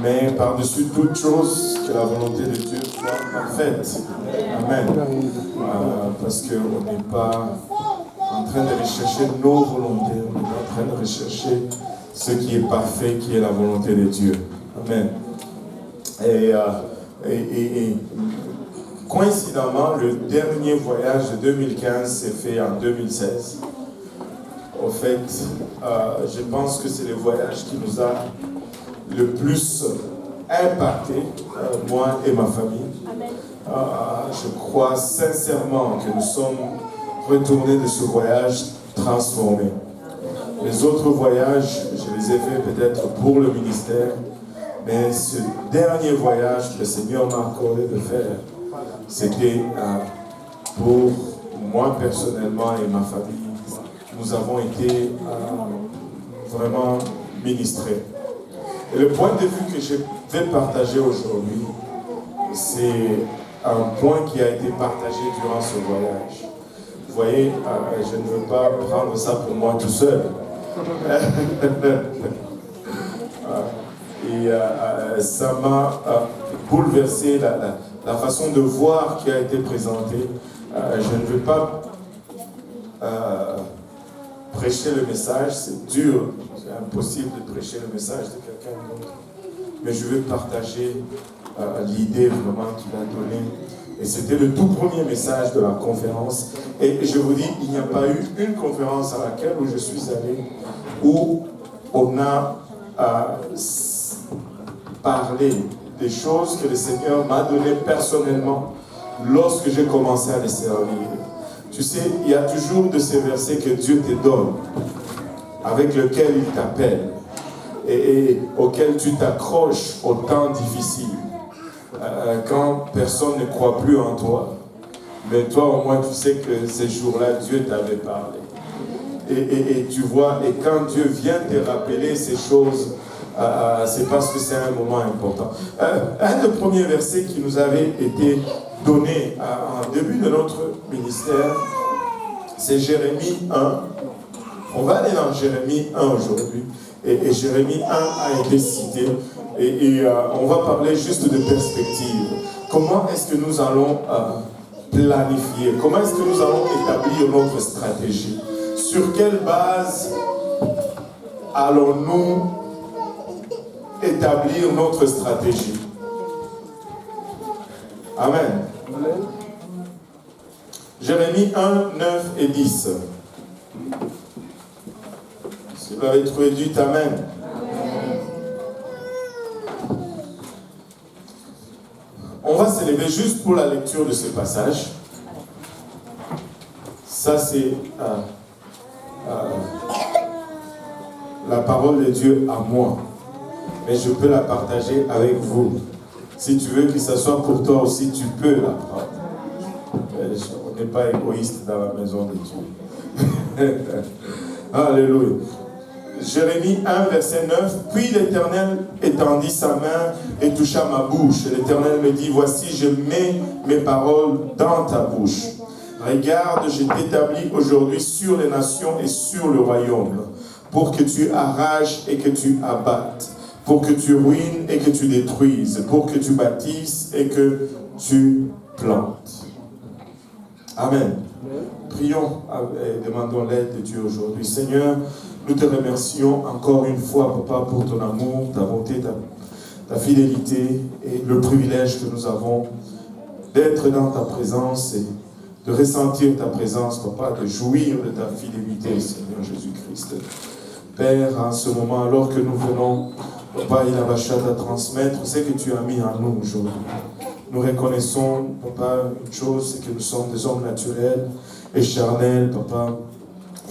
mais par-dessus toute chose, que la volonté de Dieu soit parfaite. Amen. Parce qu'on n'est pas en train de rechercher nos volontés, on est en train de rechercher ce qui est parfait, qui est la volonté de Dieu. Amen. Et coïncidemment, le dernier voyage de 2015 s'est fait en 2016. Au fait, je pense que c'est le voyage qui nous a le plus impacté, moi et ma famille. Je crois sincèrement que nous sommes retournés de ce voyage transformés. Les autres voyages, je les ai faits peut-être pour le ministère, mais ce dernier voyage que le Seigneur m'a accordé de faire, c'était pour moi personnellement et ma famille. Nous avons été vraiment ministrés. Et le point de vue que je vais partager aujourd'hui, c'est un point qui a été partagé durant ce voyage. Vous voyez, je ne veux pas prendre ça pour moi tout seul. Et ça m'a bouleversé la façon de voir qui a été présentée. Je ne veux pas prêcher le message, c'est dur, c'est impossible de prêcher le message de quelqu'un d'autre. Mais je veux partager l'idée vraiment qu'il a donnée. Et c'était le tout premier message de la conférence. Et je vous dis, il n'y a pas eu une conférence à laquelle où je suis allé où on a parlé des choses que le Seigneur m'a données personnellement lorsque j'ai commencé à les servir. Tu sais, il y a toujours de ces versets que Dieu te donne, avec lesquels il t'appelle, et auxquels tu t'accroches au temps difficile, quand personne ne croit plus en toi. Mais toi, au moins, tu sais que ces jours-là, Dieu t'avait parlé. Et tu vois, et quand Dieu vient te rappeler ces choses, c'est parce que c'est un moment important. Un des premiers versets qui nous avait été donné en début de notre ministère, c'est Jérémie 1. On va aller dans Jérémie 1 aujourd'hui. Et Jérémie 1 a été cité. Et on va parler juste de perspective. Comment est-ce que nous allons planifier? Comment est-ce que nous allons établir notre stratégie? Sur quelle base allons-nous établir notre stratégie? Amen. Jérémie 1, 9 et 10. Si vous l'avez trouvé, dites Amen. On va s'élever juste pour la lecture de ce passage. Ça, c'est la parole de Dieu à moi. Mais je peux la partager avec vous. Si tu veux que ça soit pour toi aussi, tu peux la prendre. On n'est pas égoïste dans la maison de Dieu. Alléluia. Jérémie 1, verset 9. Puis l'Éternel étendit sa main et toucha ma bouche. Et l'Éternel me dit, voici, je mets mes paroles dans ta bouche. Regarde, je t'établis aujourd'hui sur les nations et sur le royaume, pour que tu arraches et que tu abattes, pour que tu ruines et que tu détruises, pour que tu bâtisses et que tu plantes. Amen. Prions et demandons l'aide de Dieu aujourd'hui. Seigneur, nous te remercions encore une fois, Papa, pour ton amour, ta bonté, ta fidélité et le privilège que nous avons d'être dans ta présence et de ressentir ta présence, Papa, de jouir de ta fidélité, Seigneur Jésus-Christ. Père, en ce moment, alors que nous venons, Papa, il a à transmettre ce que tu as mis en nous aujourd'hui. Nous reconnaissons, Papa, une chose, c'est que nous sommes des hommes naturels et charnels, Papa,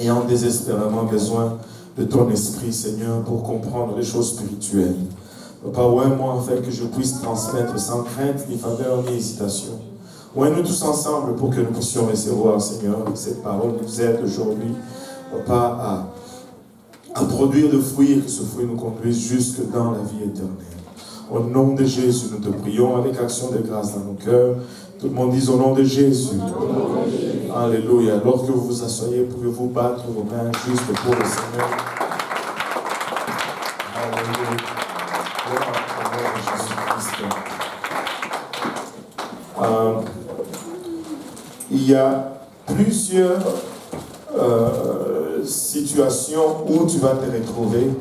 ayant désespérément besoin de ton esprit, Seigneur, pour comprendre les choses spirituelles. Papa, ouais-moi afin que je puisse transmettre sans crainte, ni faveur, ni hésitation. Ouais-nous tous ensemble pour que nous puissions recevoir, Seigneur, cette parole nous aide aujourd'hui, Papa, à produire de fruits et que ce fruit nous conduise jusque dans la vie éternelle. Au nom de Jésus, nous te prions avec action de grâce dans nos cœurs. Tout le monde dit au nom de Jésus. Alléluia. Lorsque vous vous asseyez, pouvez-vous battre vos mains juste pour le Seigneur. Alléluia. Gloire au nom de Jésus-Christ. Il y a plusieurs situations où tu vas te retrouver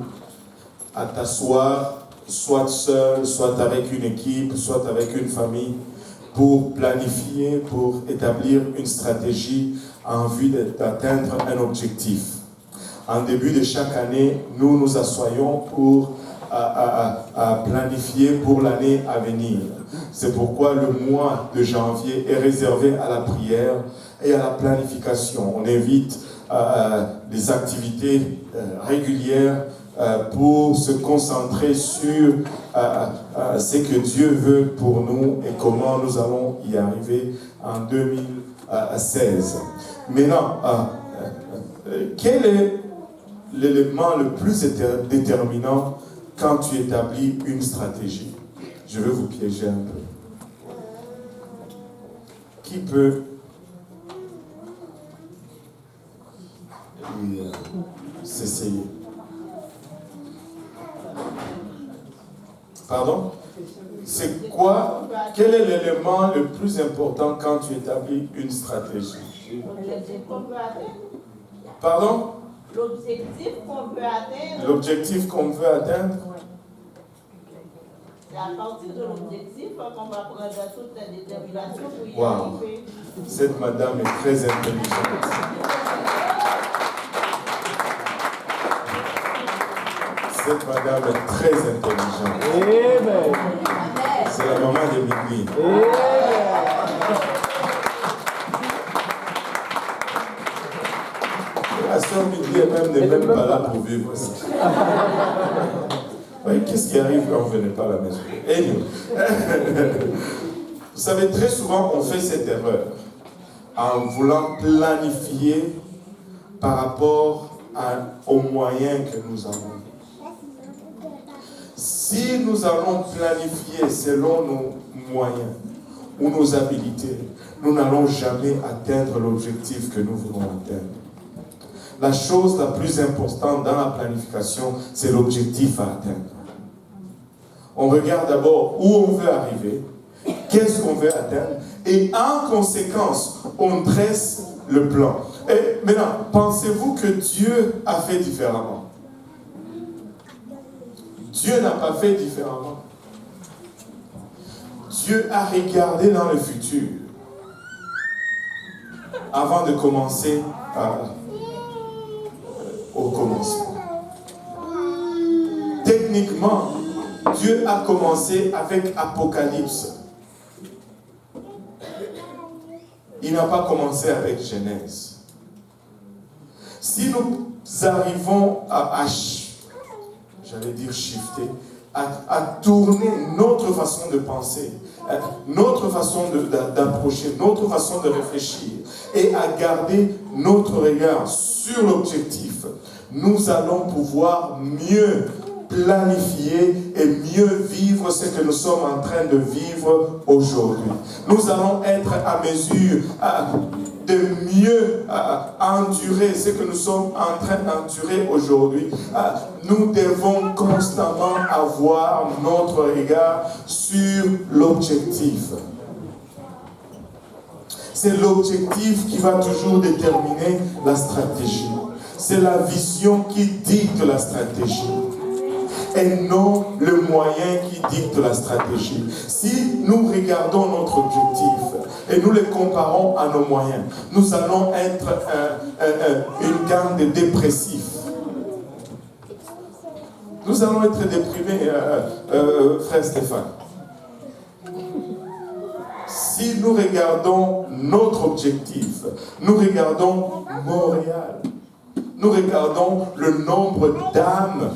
à t'asseoir, soit seul, soit avec une équipe, soit avec une famille, pour planifier, pour établir une stratégie en vue d'atteindre un objectif. En début de chaque année, nous nous assoyons pour planifier pour l'année à venir. C'est pourquoi le mois de janvier est réservé à la prière et à la planification. On évite des activités régulières pour se concentrer sur ce que Dieu veut pour nous et comment nous allons y arriver en 2016. Maintenant, quel est l'élément le plus déterminant quand tu établis une stratégie? Je vais vous piéger un peu. Qui peut s'essayer? Pardon? C'est quoi? Quel est l'élément le plus important quand tu établis une stratégie? Pardon? L'objectif qu'on veut atteindre. L'objectif qu'on veut atteindre? C'est à partir de l'objectif qu'on va prendre toutes les déterminations pour y arriver. Cette madame est très intelligente. Cette madame est très intelligente. Amen. C'est la maman de Migui. La soeur Migui n'est même pas là pour vivre ça. Oui, qu'est-ce qui arrive quand vous ne venez pas à la maison? Anyway. Vous savez, très souvent, on fait cette erreur en voulant planifier par rapport aux moyens que nous avons. Si nous allons planifier selon nos moyens ou nos habilités, nous n'allons jamais atteindre l'objectif que nous voulons atteindre. La chose la plus importante dans la planification, c'est l'objectif à atteindre. On regarde d'abord où on veut arriver, qu'est-ce qu'on veut atteindre, et en conséquence, on dresse le plan. Et maintenant, pensez-vous que Dieu a fait différemment? Dieu n'a pas fait différemment. Dieu a regardé dans le futur avant de commencer au commencement. Techniquement, Dieu a commencé avec Apocalypse. Il n'a pas commencé avec Genèse. Si nous arrivons à j'allais dire shifter, à tourner notre façon de penser, notre façon d'approcher, notre façon de réfléchir, et à garder notre regard sur l'objectif, nous allons pouvoir mieux planifier et mieux vivre ce que nous sommes en train de vivre aujourd'hui. Nous allons être à mesure de mieux endurer ce que nous sommes en train d'endurer aujourd'hui. Nous devons constamment avoir notre regard sur l'objectif. C'est l'objectif qui va toujours déterminer la stratégie. C'est la vision qui dicte la stratégie. Et non le moyen qui dicte la stratégie. Si nous regardons notre objectif et nous le comparons à nos moyens, nous allons être une gang de dépressifs. Nous allons être déprimés, frère Stéphane. Si nous regardons notre objectif, nous regardons Montréal, nous regardons le nombre d'âmes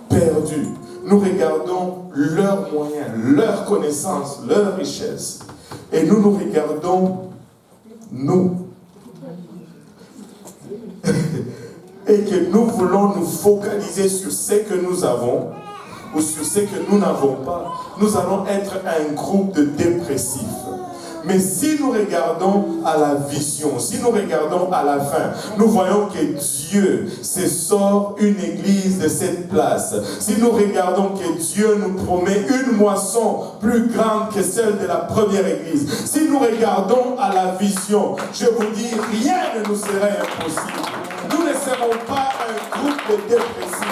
perdues, nous regardons leurs moyens, leurs connaissances, leurs richesses, et nous nous regardons nous. Et que nous voulons nous focaliser sur ce que nous avons ou sur ce que nous n'avons pas, nous allons être un groupe de dépressifs. Mais si nous regardons à la vision, si nous regardons à la fin, nous voyons que Dieu se sort une église de cette place. Si nous regardons que Dieu nous promet une moisson plus grande que celle de la première église, si nous regardons à la vision, je vous dis, rien ne nous serait impossible. Nous ne serons pas un groupe de dépressifs.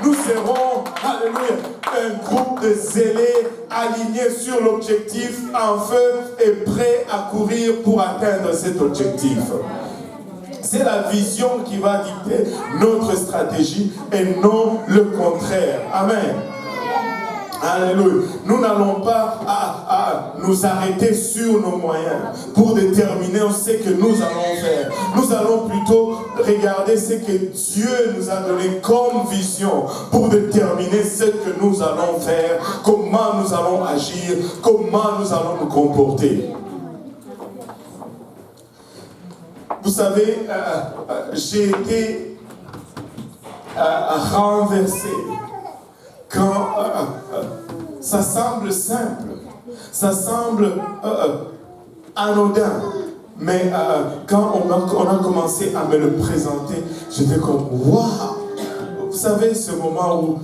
Nous serons, alléluia, un groupe de zélés alignés sur l'objectif en feu et prêts à courir pour atteindre cet objectif. C'est la vision qui va dicter notre stratégie et non le contraire. Amen. Alléluia. Nous n'allons pas nous arrêter sur nos moyens pour déterminer ce que nous allons faire. Nous allons plutôt regarder ce que Dieu nous a donné comme vision pour déterminer ce que nous allons faire, comment nous allons agir, comment nous allons nous comporter. Vous savez, j'ai été renversé quand ça semble simple, ça semble anodin, mais quand on a commencé à me le présenter, j'étais comme waouh! Vous savez, ce moment où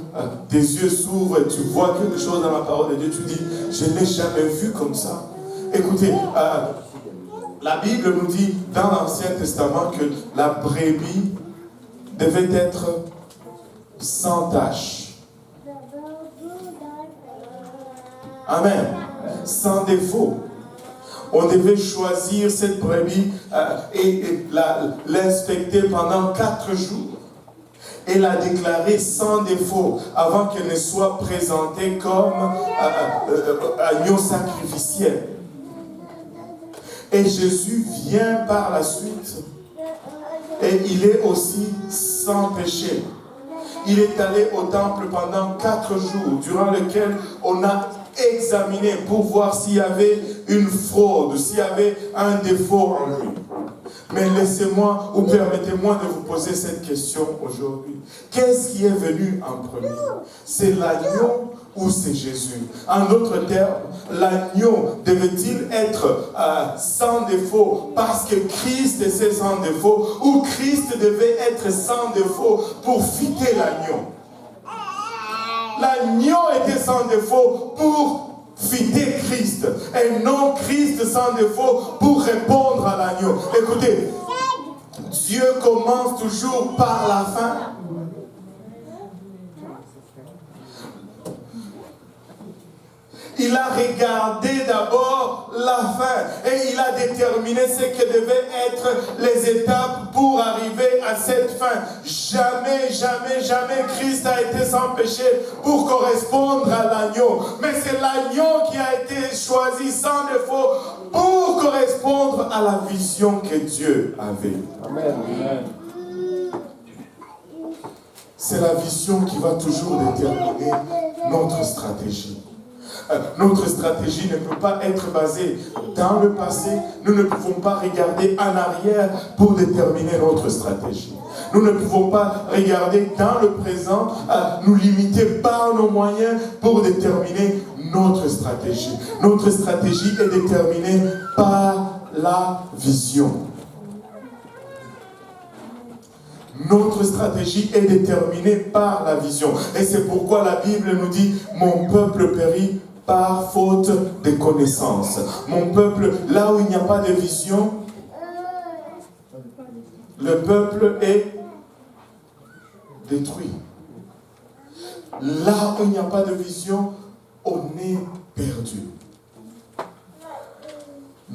tes yeux s'ouvrent et tu vois quelque chose dans la parole de Dieu, tu dis, je ne l'ai jamais vu comme ça. Écoutez, la Bible nous dit dans l'Ancien Testament que la brebis devait être sans tache. Amen. Sans défaut. On devait choisir cette brebis et l'inspecter pendant 4 jours. Et la déclarer sans défaut avant qu'elle ne soit présentée comme agneau sacrificiel. Et Jésus vient par la suite. Et il est aussi sans péché. Il est allé au temple pendant 4 jours, durant lesquels on a examiné pour voir s'il y avait une fraude, s'il y avait un défaut en lui. Mais laissez-moi ou permettez-moi de vous poser cette question aujourd'hui. Qu'est-ce qui est venu en premier? C'est l'agneau ou c'est Jésus? En d'autres termes, l'agneau devait-il être sans défaut parce que Christ était sans défaut, ou Christ devait être sans défaut pour fitter l'agneau? L'agneau était sans défaut pour fitter Christ, et non Christ sans défaut pour répondre à l'agneau. Écoutez, Dieu commence toujours par la fin. Il a regardé d'abord la fin et il a déterminé ce que devaient être les étapes pour arriver à cette fin. Jamais, jamais, jamais Christ a été sans péché pour correspondre à l'agneau. Mais c'est l'agneau qui a été choisi sans défaut pour correspondre à la vision que Dieu avait. Amen. C'est la vision qui va toujours déterminer notre stratégie. Notre stratégie ne peut pas être basée dans le passé. Nous ne pouvons pas regarder en arrière pour déterminer notre stratégie. Nous ne pouvons pas regarder dans le présent, nous limiter par nos moyens pour déterminer notre stratégie. Notre stratégie est déterminée par la vision. Notre stratégie est déterminée par la vision. Et c'est pourquoi la Bible nous dit « Mon peuple périt par faute de connaissance. » Mon peuple, là où il n'y a pas de vision, le peuple est détruit. Là où il n'y a pas de vision, on est perdu.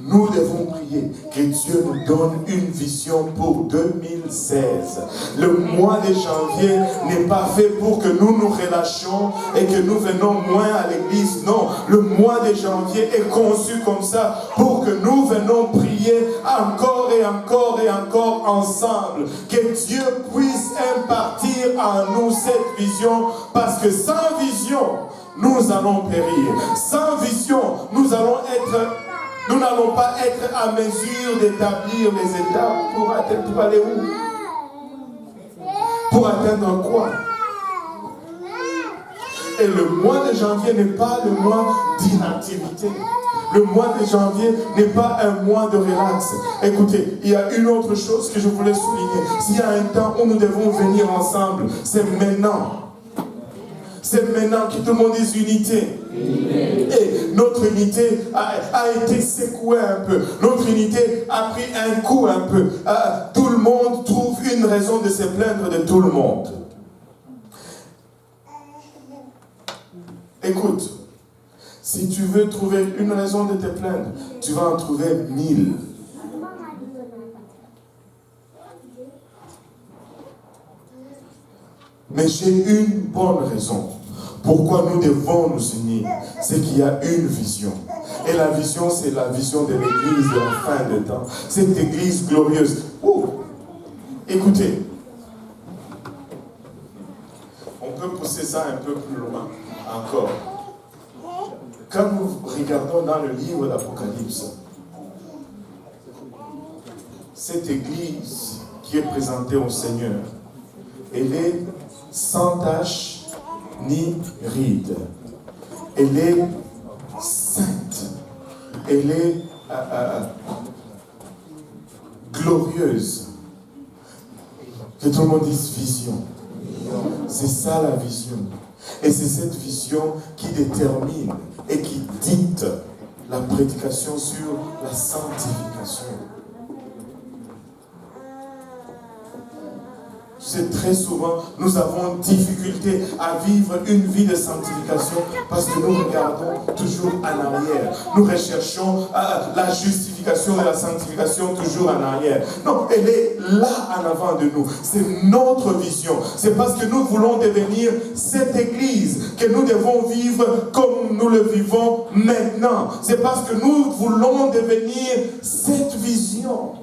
Nous devons prier que Dieu nous donne une vision pour 2016. Le mois de janvier n'est pas fait pour que nous nous relâchions et que nous venons moins à l'église. Non, le mois de janvier est conçu comme ça pour que nous venons prier encore et encore et encore ensemble. Que Dieu puisse impartir en nous cette vision, parce que sans vision, nous allons périr. Sans vision, nous n'allons pas être à mesure d'établir les étapes pour aller où? Pour atteindre quoi? Et le mois de janvier n'est pas le mois d'inactivité. Le mois de janvier n'est pas un mois de relax. Écoutez, il y a une autre chose que je voulais souligner. S'il y a un temps où nous devons venir ensemble, c'est maintenant. C'est maintenant que tout le monde dise unité. Et notre unité a été secouée un peu. Notre unité a pris un coup un peu. Tout le monde trouve une raison de se plaindre de tout le monde. Écoute, si tu veux trouver une raison de te plaindre, tu vas en trouver 1000. Mais j'ai une bonne raison. Pourquoi nous devons nous unir? C'est qu'il y a une vision. Et la vision, c'est la vision de l'Église de la fin des temps. Cette Église glorieuse. Écoutez, on peut pousser ça un peu plus loin encore. Quand nous regardons dans le livre d'Apocalypse, cette Église qui est présentée au Seigneur, elle est sans tache ni ride. Elle est sainte. Elle est glorieuse. Que tout le monde dise vision. C'est ça la vision. Et c'est cette vision qui détermine et qui dicte la prédication sur la sanctification. C'est très souvent, nous avons difficulté à vivre une vie de sanctification parce que nous regardons toujours en arrière. Nous recherchons la justification de la sanctification toujours en arrière. Non, elle est là en avant de nous. C'est notre vision. C'est parce que nous voulons devenir cette Église que nous devons vivre comme nous le vivons maintenant. C'est parce que nous voulons devenir cette vision.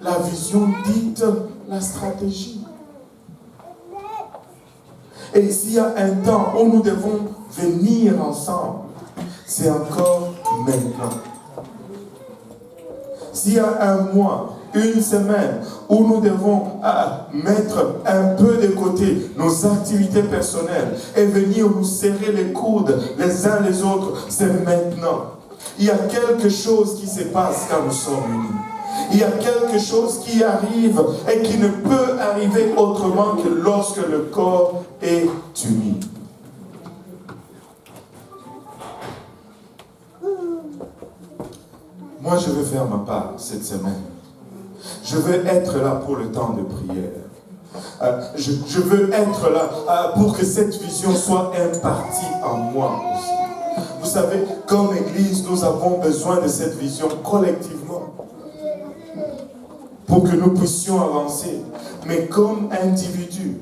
La vision dicte la stratégie. Et s'il y a un temps où nous devons venir ensemble, c'est encore maintenant. S'il y a un mois, une semaine où nous devons mettre un peu de côté nos activités personnelles et venir nous serrer les coudes les uns les autres, c'est maintenant. Il y a quelque chose qui se passe quand nous sommes unis. Il y a quelque chose qui arrive et qui ne peut arriver autrement que lorsque le corps est uni. Moi, je veux faire ma part cette semaine. Je veux être là pour le temps de prière. Je veux être là pour que cette vision soit impartie en moi aussi. Vous savez, comme Église, nous avons besoin de cette vision collectivement pour que nous puissions avancer. Mais comme individu,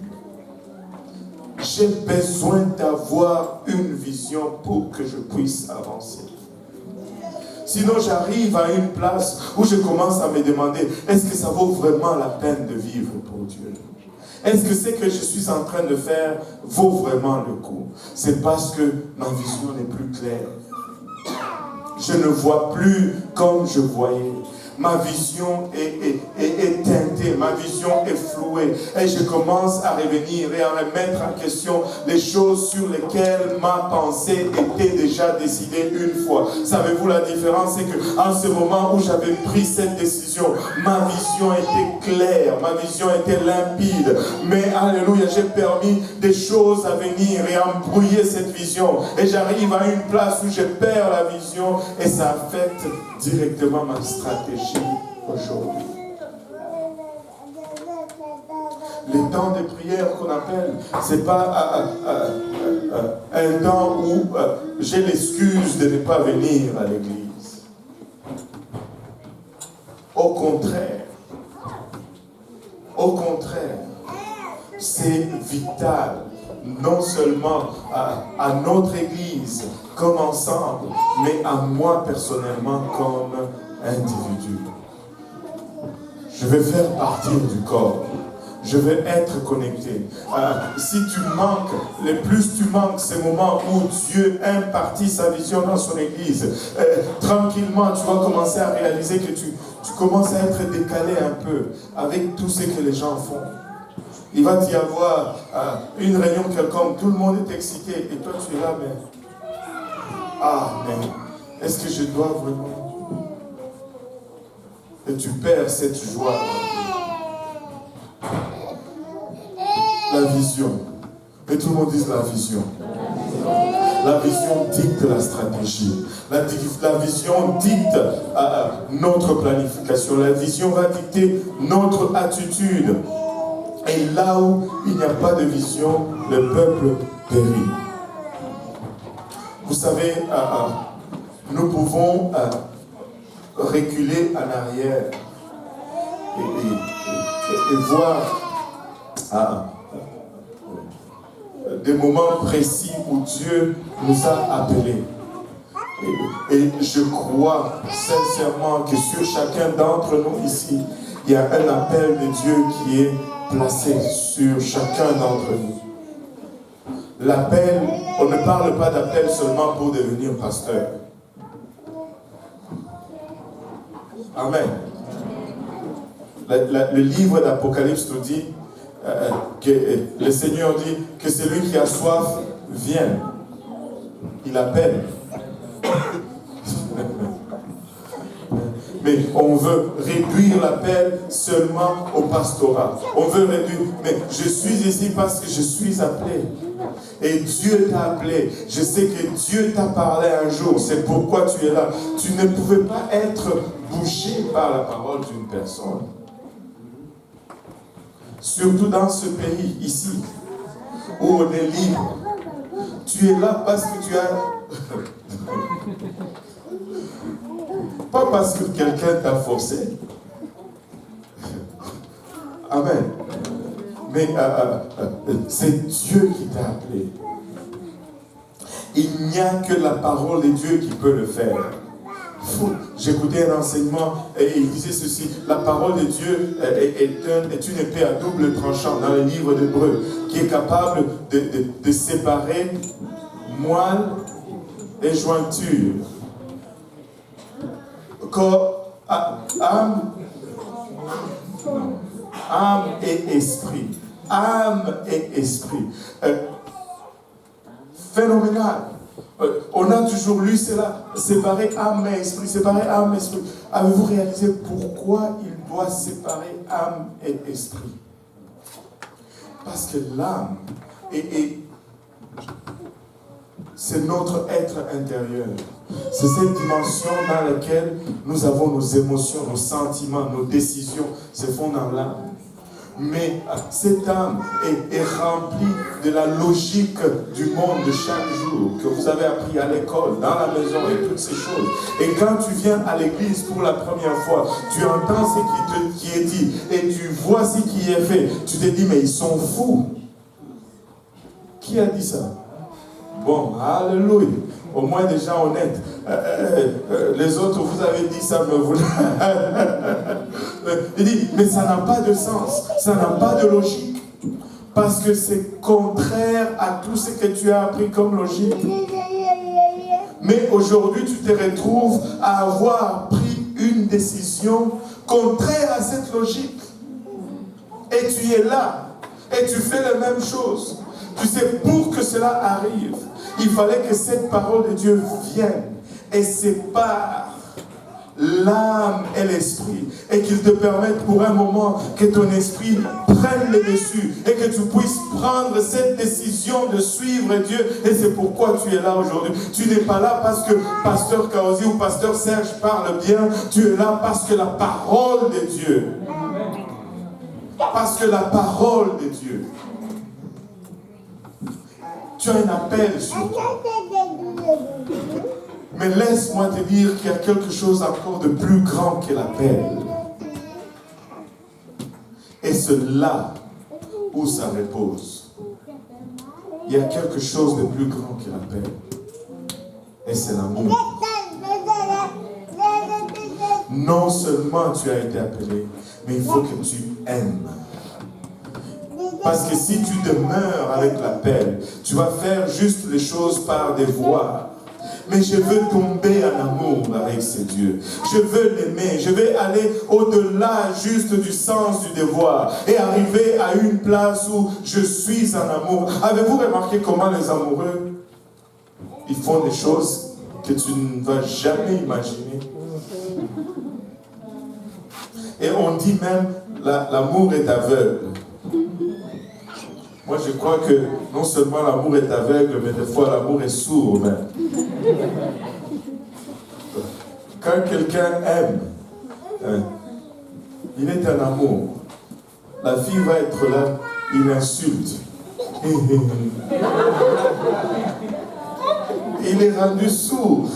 j'ai besoin d'avoir une vision pour que je puisse avancer. Sinon, j'arrive à une place où je commence à me demander, est-ce que ça vaut vraiment la peine de vivre pour Dieu? Est-ce que ce que je suis en train de faire vaut vraiment le coup? C'est parce que ma vision n'est plus claire. Je ne vois plus comme je voyais. Ma vision est teintée, ma vision est flouée. Et je commence à revenir et à remettre en question les choses sur lesquelles ma pensée était déjà décidée une fois. Savez-vous la différence? C'est qu'en ce moment où j'avais pris cette décision, ma vision était claire, ma vision était limpide. Mais alléluia, j'ai permis des choses à venir et à embrouiller cette vision. Et j'arrive à une place où je perds la vision et ça affecte directement ma stratégie aujourd'hui. Les temps de prière qu'on appelle, c'est pas un temps où j'ai l'excuse de ne pas venir à l'église. Au contraire, c'est vital, non seulement à notre église comme ensemble, mais à moi personnellement comme individu. Je vais faire partie du corps. Je vais être connecté. Si tu manques, le plus tu manques ces moments où Dieu impartit sa vision dans son église, tranquillement tu vas commencer à réaliser que tu commences à être décalé un peu avec tout ce que les gens font. Il va y avoir une réunion quelconque, tout le monde est excité et toi tu es là, mais Ah, mais est-ce que je dois vraiment? Et tu perds cette joie. La vision. Et tout le monde dit la vision. La vision dicte la stratégie. La vision dicte notre planification. La vision va dicter notre attitude. Et là où il n'y a pas de vision, le peuple périt. Vous savez, nous pouvons reculer en arrière et voir des moments précis où Dieu nous a appelés. Et je crois sincèrement que sur chacun d'entre nous ici, il y a un appel de Dieu qui est placé sur chacun d'entre nous. L'appel, on ne parle pas d'appel seulement pour devenir pasteur. Amen. Le livre d'Apocalypse nous dit que le Seigneur dit que celui qui a soif vienne. Il appelle. Mais on veut réduire l'appel seulement au pastorat. On veut réduire, mais je suis ici parce que je suis appelé. Et Dieu t'a appelé. Je sais que Dieu t'a parlé un jour. C'est pourquoi tu es là. Tu ne pouvais pas être bouché par la parole d'une personne. Surtout dans ce pays, ici, où on est libre. Tu es là parce que tu as... Pas parce que quelqu'un t'a forcé. Amen. Mais c'est Dieu qui t'a appelé. Il n'y a que la parole de Dieu qui peut le faire. J'écoutais un enseignement et il disait ceci: la parole de Dieu est une épée à double tranchant dans le livre d'Hébreux, qui est capable de séparer moelle et jointure, corps, âme et esprit. Âme et esprit. Phénoménal. On a toujours lu cela, séparer âme et esprit, séparer âme et esprit. Avez-vous réalisé pourquoi il doit séparer âme et esprit? Parce que l'âme c'est notre être intérieur. C'est cette dimension dans laquelle nous avons nos émotions, nos sentiments, nos décisions se font dans l'âme. Mais cette âme est remplie de la logique du monde de chaque jour que vous avez appris à l'école, dans la maison et toutes ces choses. Et quand tu viens à l'église pour la première fois, tu entends ce qui est dit et tu vois ce qui est fait. Tu te dis, mais ils sont fous. Qui a dit ça? Bon, alléluia. Au moins des gens honnêtes. Les autres, vous avez dit ça, mais vous... Il dit, mais ça n'a pas de sens. Ça n'a pas de logique. Parce que c'est contraire à tout ce que tu as appris comme logique. Mais aujourd'hui, tu te retrouves à avoir pris une décision contraire à cette logique. Et tu es là. Et tu fais la même chose. Tu sais, pour que cela arrive, il fallait que cette parole de Dieu vienne et sépare l'âme et l'esprit, et qu'il te permette pour un moment que ton esprit prenne le dessus et que tu puisses prendre cette décision de suivre Dieu. Et c'est pourquoi tu es là aujourd'hui. Tu n'es pas là parce que Pasteur Kaosi ou Pasteur Serge parle bien. Tu es là parce que la parole de Dieu, parce que la parole de Dieu, tu as un appel sur toi. Mais laisse-moi te dire qu'il y a quelque chose encore de plus grand que l'appel. Et c'est là où ça repose. Il y a quelque chose de plus grand que l'appel. Et c'est l'amour. Non seulement tu as été appelé, mais il faut que tu aimes. Parce que si tu demeures avec l'appel, tu vas faire juste les choses par devoir. Mais je veux tomber en amour avec ce Dieu. Je veux l'aimer. Je vais aller au-delà juste du sens du devoir et arriver à une place où je suis en amour. Avez-vous remarqué comment les amoureux, ils font des choses que tu ne vas jamais imaginer. Et on dit même, l'amour est aveugle. Moi, je crois que non seulement l'amour est aveugle, mais des fois l'amour est sourd même. Quand quelqu'un aime, il est un amour. La fille va être là, il insulte. Il est rendu sourd.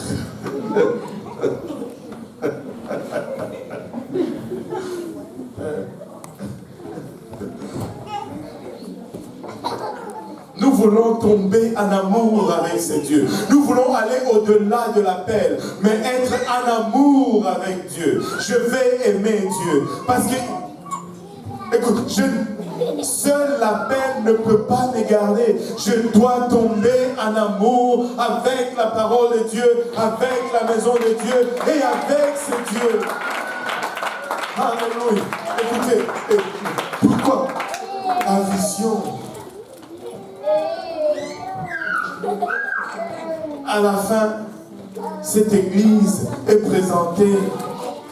Nous voulons tomber en amour avec ces dieux. Nous voulons aller au-delà de l'appel, mais être en amour avec Dieu. Je vais aimer Dieu. Parce que, écoute, seul l'appel ne peut pas me garder. Je dois tomber en amour avec la parole de Dieu, avec la maison de Dieu et avec ces dieux. Alléluia. Écoutez, pourquoi? La vision. À la fin, cette église est présentée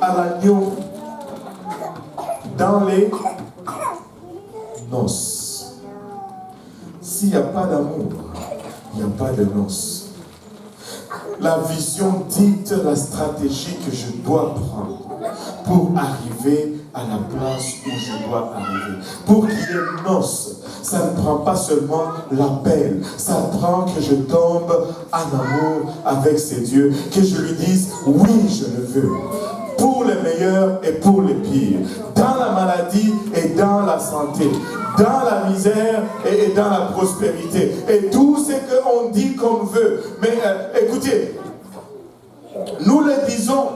à l'agneau dans les noces. S'il n'y a pas d'amour, il n'y a pas de noces. La vision dicte la stratégie que je dois prendre pour arriver à la place où je dois arriver. Pour qu'il y ait noces, ça ne prend pas seulement l'appel, ça prend que je tombe en amour avec ces dieux, que je lui dise oui, je le veux. Pour les meilleurs et pour les pires, dans la maladie et dans la santé, dans la misère et dans la prospérité, et tout ce qu'on dit qu'on veut. Mais écoutez, nous le disons,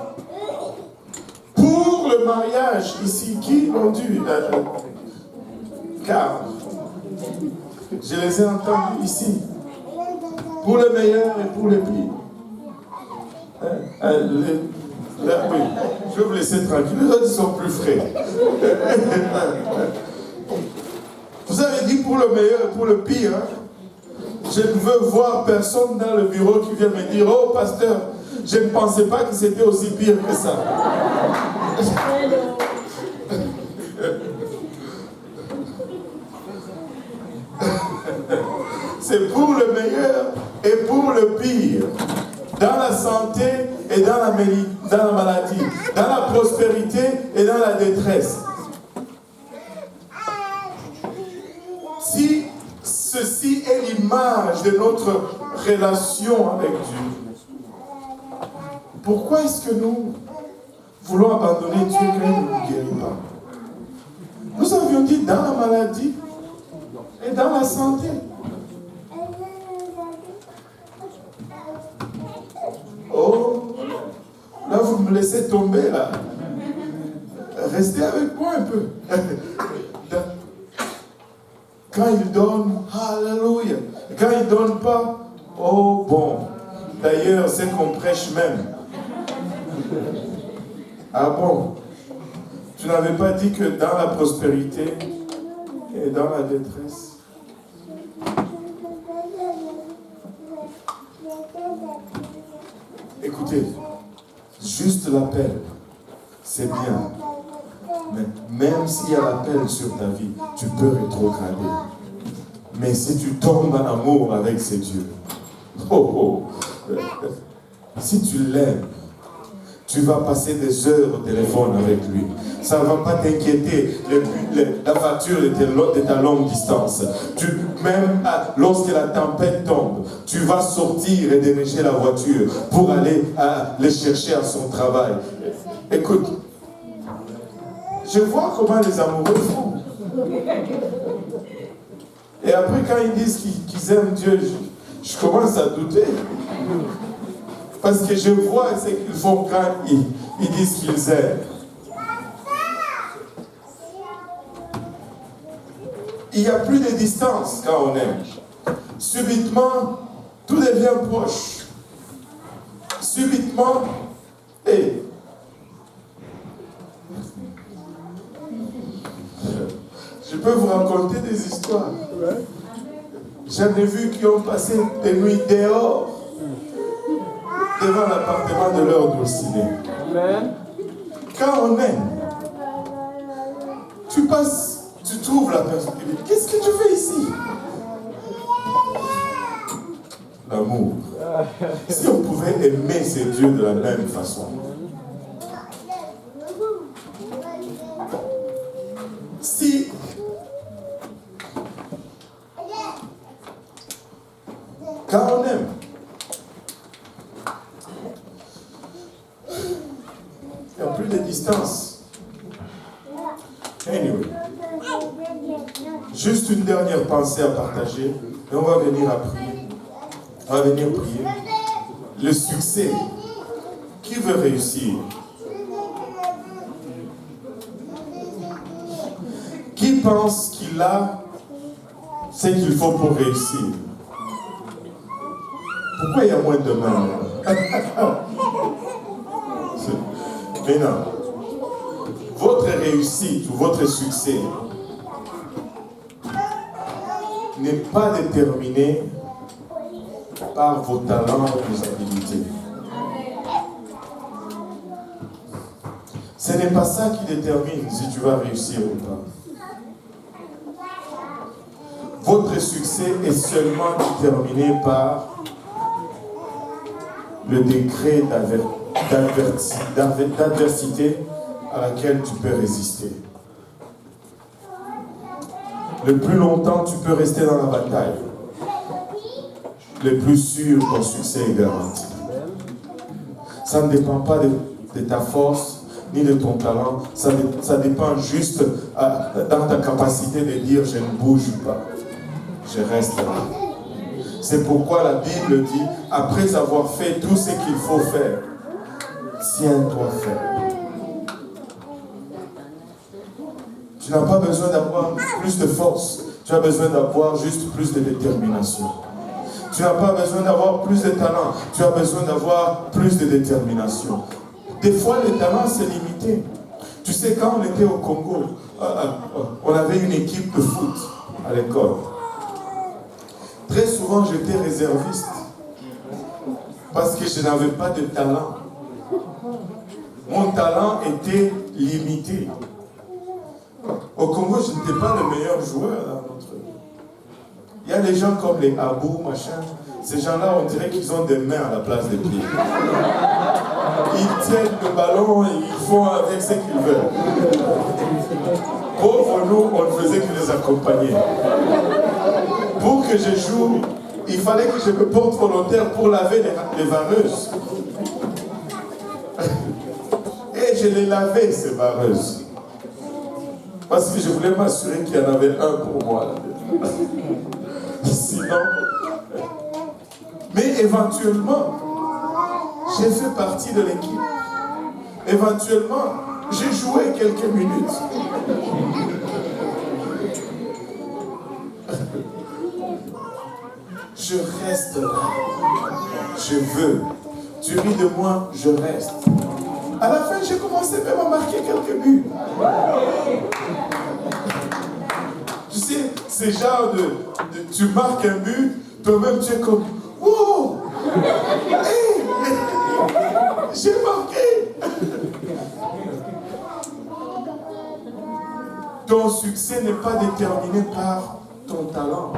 pour le mariage ici, qui l'ont dû car je les ai entendus ici, pour les meilleurs et pour les pires. Oui, je vais vous laisser tranquille, les autres sont plus frais. Vous avez dit pour le meilleur et pour le pire. Je ne veux voir personne dans le bureau qui vient me dire, oh pasteur, je ne pensais pas que c'était aussi pire que ça. C'est pour le meilleur et pour le pire. Dans la santé et dans la maladie. Dans la prospérité et dans la détresse. Si ceci est l'image de notre relation avec Dieu, pourquoi est-ce que nous voulons abandonner Dieu quand il ne nous guérit pas? Nous avions dit dans la maladie et dans la santé. Oh, là vous me laissez tomber là. Restez avec moi un peu. Quand il donne, alléluia. Quand il ne donne pas, oh bon. D'ailleurs, c'est qu'on prêche même. Ah bon? Tu n'avais pas dit que dans la prospérité et dans la détresse? Écoutez, juste l'appel, c'est bien. Mais même s'il y a l'appel sur ta vie, tu peux rétrograder. Mais si tu tombes en amour avec ces dieux, si tu l'aimes, tu vas passer des heures au téléphone avec lui. Ça ne va pas t'inquiéter, la facture de ta longue distance. Même lorsque la tempête tombe, tu vas sortir et déneiger la voiture pour aller les chercher à son travail. Écoute, je vois comment les amoureux font. Et après, quand ils disent qu'ils aiment Dieu, je commence à douter. Parce que je vois ce qu'ils font quand ils disent qu'ils aiment. Il n'y a plus de distance quand on aime. Subitement, tout devient proche. Subitement, je peux vous raconter des histoires. J'en ai vu qui ont passé des nuits dehors. devant l'appartement de leur dulcinée. Amen. Quand on aime, tu passes, tu trouves la personne qui dit, qu'est-ce que tu fais ici? L'amour. Si on pouvait aimer ces dieux de la même façon. Si quand on aime, il n'y a plus de distance. Anyway, juste une dernière pensée à partager et on va venir à prier. On va venir prier. Le succès. Qui veut réussir? Qui pense qu'il a ce qu'il faut pour réussir? Pourquoi il y a moins de mains? Mais non. Votre réussite ou votre succès n'est pas déterminé par vos talents et vos habilités. Ce n'est pas ça qui détermine si tu vas réussir ou pas. Votre succès est seulement déterminé par le degré d'adversité à laquelle tu peux résister. Le plus longtemps tu peux rester dans la bataille, le plus sûr ton succès est garanti. Ça ne dépend pas de ta force ni de ton talent, ça dépend juste dans ta capacité de dire je ne bouge pas, je reste là. C'est pourquoi la Bible dit, après avoir fait tout ce qu'il faut faire, tiens-toi ferme. Tu n'as pas besoin d'avoir plus de force, tu as besoin d'avoir juste plus de détermination. Tu n'as pas besoin d'avoir plus de talent, tu as besoin d'avoir plus de détermination. Des fois, le talent, c'est limité. Tu sais, quand on était au Congo, on avait une équipe de foot à l'école. Très souvent, j'étais réserviste parce que je n'avais pas de talent. Mon talent était limité. Au Congo, je n'étais pas le meilleur joueur dans notre... Il y a des gens comme les Abou, machin. Ces gens-là, on dirait qu'ils ont des mains à la place des pieds. Ils tiennent le ballon et ils font avec ce qu'ils veulent. Pauvres nous, on ne faisait que les accompagner. Pour que je joue, il fallait que je me porte volontaire pour laver les vareuses. Et je les lavais, ces vareuses. Parce que je voulais m'assurer qu'il y en avait un pour moi. Sinon... Mais éventuellement, j'ai fait partie de l'équipe. Éventuellement, j'ai joué quelques minutes. Je reste là. Je veux. Tu ris de moi, je reste. À la fin, j'ai commencé même à marquer quelques buts. Tu sais, c'est genre de tu marques un but, toi-même tu es comme wow! Hey! J'ai marqué! Ton succès n'est pas déterminé par ton talent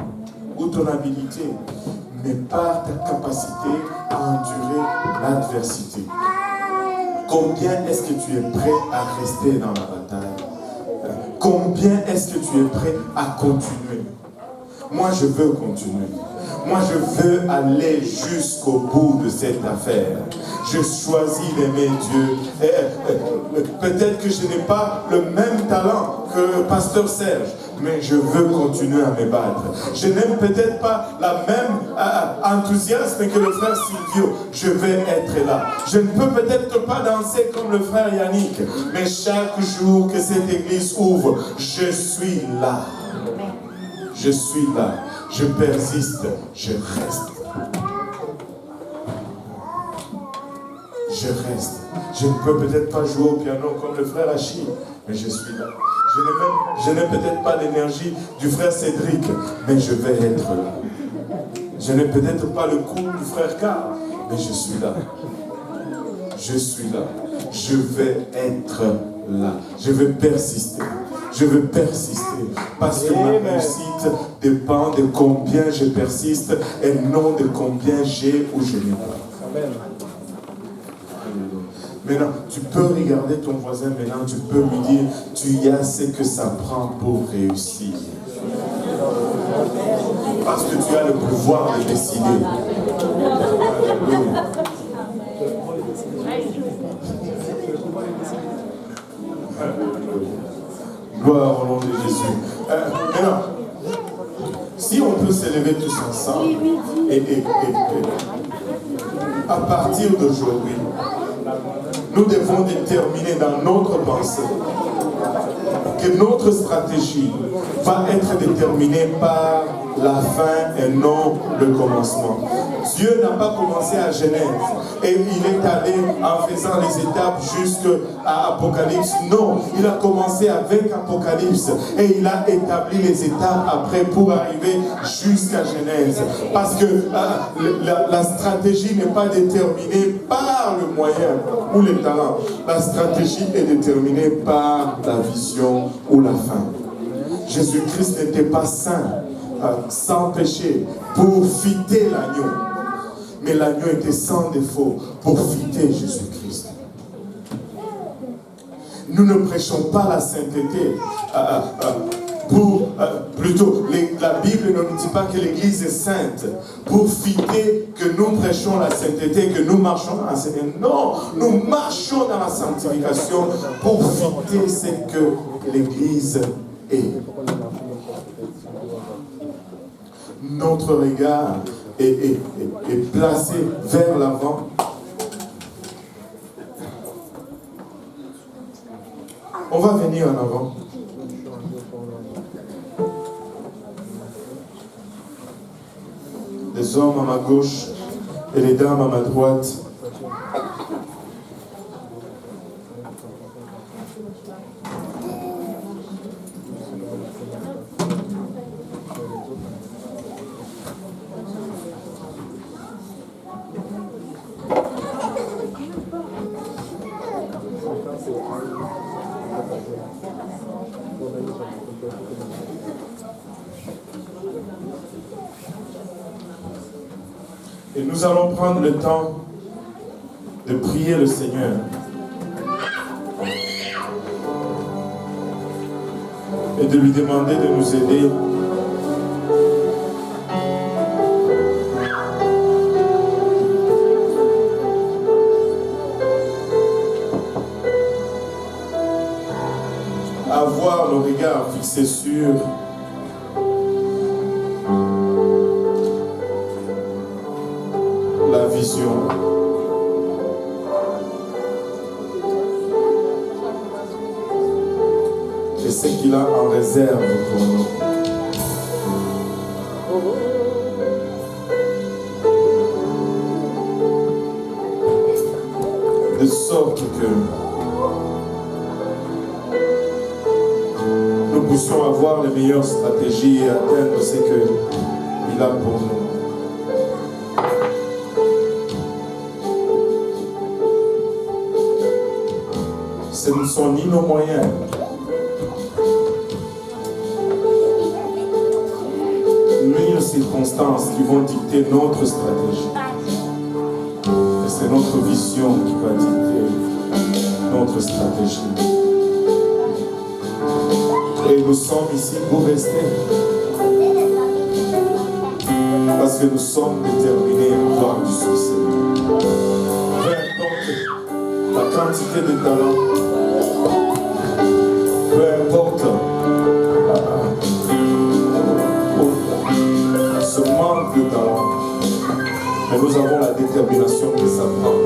ou ton habilité, mais par ta capacité à endurer l'adversité. Combien est-ce que tu es prêt à rester dans la bataille? Combien est-ce que tu es prêt à continuer? Moi, je veux continuer. Moi, je veux aller jusqu'au bout de cette affaire. Je choisis d'aimer Dieu. Peut-être que je n'ai pas le même talent que le pasteur Serge, mais je veux continuer à me battre. Je n'aime peut-être pas la même enthousiasme que le frère Silvio. Je vais être là. Je ne peux peut-être pas danser comme le frère Yannick, mais chaque jour que cette église ouvre, je suis là. Je suis là. Je persiste. Je reste. Je reste. Je ne peux peut-être pas jouer au piano comme le frère Achille, mais je suis là. Je n'ai peut-être pas l'énergie du frère Cédric, mais je vais être là. Je n'ai peut-être pas le coup du frère Carl, mais je suis là. je suis là. Je vais être là. Je vais persister. Je veux persister. Parce que ma réussite dépend de combien je persiste et non de combien j'ai ou je n'ai pas. Amen. Maintenant, tu peux regarder ton voisin, maintenant tu peux lui dire, tu as ce que ça prend pour réussir. Parce que tu as le pouvoir de décider. Alléluia. Gloire au nom de Jésus. Maintenant, si on peut s'élever tous ensemble, et à partir d'aujourd'hui, nous devons déterminer dans notre pensée que notre stratégie va être déterminée par la fin et non le commencement. Dieu n'a pas commencé à Genèse et il est allé en faisant les étapes jusqu'à Apocalypse. Non, il a commencé avec Apocalypse et il a établi les étapes après pour arriver jusqu'à Genèse. Parce que la stratégie n'est pas déterminée par le moyen ou les talents. La stratégie est déterminée par la vision ou la fin. Jésus-Christ n'était pas saint, sans péché, pour fitter l'agneau. Mais l'agneau était sans défaut pour fitter Jésus-Christ. Nous ne prêchons pas la sainteté. La Bible ne nous dit pas que l'Église est sainte pour fitter que nous prêchons la sainteté, que nous marchons dans la sainteté. Non, nous marchons dans la sanctification pour fitter ce que l'Église est. Notre regard est placé vers l'avant. On va venir en avant. Les hommes à ma gauche et les dames à ma droite. Et nous allons prendre le temps de prier le Seigneur. Et de lui demander de nous aider. À avoir le regard fixé sur la vision. Et ce qu'il a en réserve pour nous. De sorte que nous puissions avoir les meilleures stratégies et atteindre ce qu'il a pour nous. Ce ne sont ni nos moyens, ni les circonstances qui vont dicter notre stratégie. Et c'est notre vision qui va dicter notre stratégie. Et nous sommes ici pour rester. Parce que nous sommes déterminés à avoir du succès. Peu importe la quantité de talents, peu importe ce manque de talent, mais nous avons la détermination que ça prend